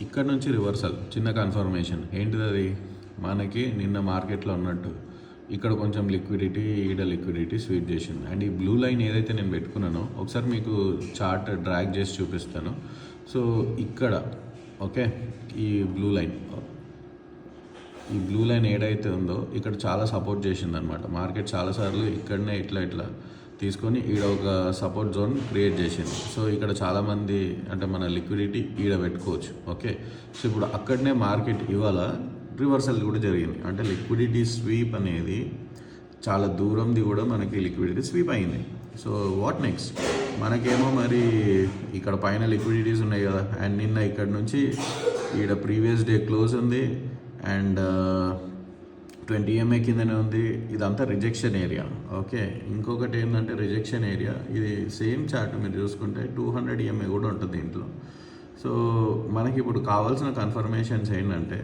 ఇక్కడ నుంచి రివర్సల్ చిన్న కన్ఫర్మేషన్ ఏంటిది అది మనకి నిన్న మార్కెట్లో ఉన్నట్టు ఇక్కడ కొంచెం లిక్విడిటీ ఈడ లిక్విడిటీ స్వీట్ చేసింది. అండ్ ఈ బ్లూ లైన్ ఏదైతే నేను పెట్టుకున్నానో ఒకసారి మీకు చార్ట్ డ్రాగ్ చేసి చూపిస్తాను. సో ఇక్కడ ఓకే, ఈ బ్లూ లైన్ ఏదైతే ఉందో ఇక్కడ చాలా సపోర్ట్ చేసింది అనమాట. మార్కెట్ చాలాసార్లు ఇక్కడనే ఇట్లా తీసుకొని ఈడ ఒక సపోర్ట్ జోన్ క్రియేట్ చేసింది. సో ఇక్కడ చాలామంది అంటే మన లిక్విడిటీ ఈడ పెట్టుకోవచ్చు. ఓకే, సో ఇప్పుడు అక్కడనే మార్కెట్ ఇవాళ రివర్సల్ కూడా జరిగింది. అంటే లిక్విడిటీ స్వీప్ అనేది చాలా దూరంది కూడా మనకి లిక్విడిటీ స్వీప్ అయింది. So what next? మనకేమో మరి ఇక్కడ పైన లిక్విడిటీస్ ఉన్నాయి కదా, అండ్ నిన్న ఇక్కడ నుంచి ఈడ ప్రీవియస్ డే క్లోజ్ ఉంది అండ్ 20 EMA కిందనే ఉంది. ఇదంతా రిజెక్షన్ ఏరియా. ఓకే, ఇంకొకటి ఏంటంటే రిజెక్షన్ ఏరియా ఇది సేమ్ చార్ట్ మీరు చూసుకుంటే 200 EMA కూడా ఉంటుంది దీంట్లో. సో మనకి ఇప్పుడు కావాల్సిన కన్ఫర్మేషన్స్ ఏంటంటే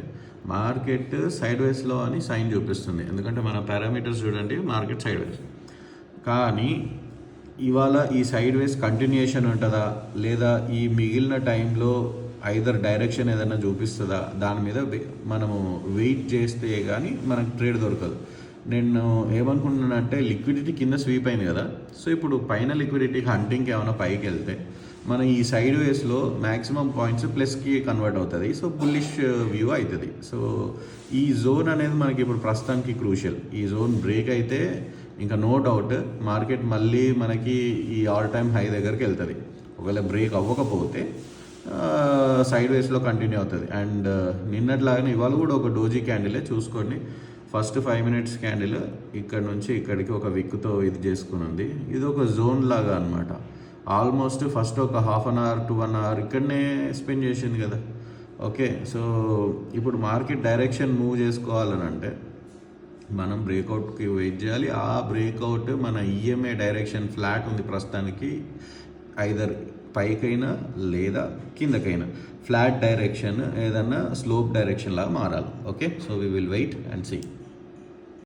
మార్కెట్ సైడ్ వేస్లో అని సైన్ చూపిస్తుంది. ఎందుకంటే మన పారామీటర్స్ చూడండి, మార్కెట్ సైడ్ వేస్. కానీ ఇవాళ ఈ సైడ్ వేస్ కంటిన్యూషన్ ఉంటుందా లేదా ఈ మిగిలిన టైంలో ఐదర్ డైరెక్షన్ ఏదైనా చూపిస్తుందా, దాని మీద మనము వెయిట్ చేస్తే కానీ మనకు ట్రేడ్ దొరకదు. నేను ఏమనుకుంటున్నానంటే లిక్విడిటీ కింద స్వీప్ అయింది కదా, సో ఇప్పుడు పైన లిక్విడిటీ హంటింగ్కి ఏమైనా పైకి వెళ్తే మనం ఈ సైడ్ వేస్లో మ్యాక్సిమం పాయింట్స్ ప్లస్కి కన్వర్ట్ అవుతుంది. సో బుల్లిష్ వ్యూ అవుతుంది. సో ఈ జోన్ అనేది మనకి ఇప్పుడు ప్రస్తుతానికి క్రూషియల్. ఈ జోన్ బ్రేక్ అయితే ఇంకా నో డౌట్ మార్కెట్ మళ్ళీ మనకి ఈ ఆల్ టైమ్ హై దగ్గరికి వెళ్తుంది. ఒకవేళ బ్రేక్ అవ్వకపోతే సైడ్ వేస్లో కంటిన్యూ అవుతుంది. అండ్ నిన్నట్లాగానే ఇవాళ కూడా ఒక డోజీ క్యాండిలే చూసుకోండి. ఫస్ట్ 5 minutes క్యాండిల్ ఇక్కడ నుంచి ఇక్కడికి ఒక విక్తో ఇది చేసుకుని ఉంది. ఇది ఒక జోన్ లాగా అనమాట. ఆల్మోస్ట్ ఫస్ట్ ఒక 1/2 hour to 1 hour ఇక్కడనే స్పెండ్ చేసింది కదా. ఓకే, సో ఇప్పుడు మార్కెట్ డైరెక్షన్ మూవ్ చేసుకోవాలని అంటే మనం బ్రేక్అవుట్కి వెయిట్ చేయాలి. ఆ బ్రేక్అవుట్ మన ఈఎంఏ డైరెక్షన్ ఫ్లాట్ ఉంది ప్రస్తుతానికి, ఐదర్ పైకైనా లేదా కిందకైనా ఫ్లాట్ డైరెక్షన్ ఏదన్నా స్లోప్ డైరెక్షన్ లాగా మారాలి. Okay, so we will wait and see.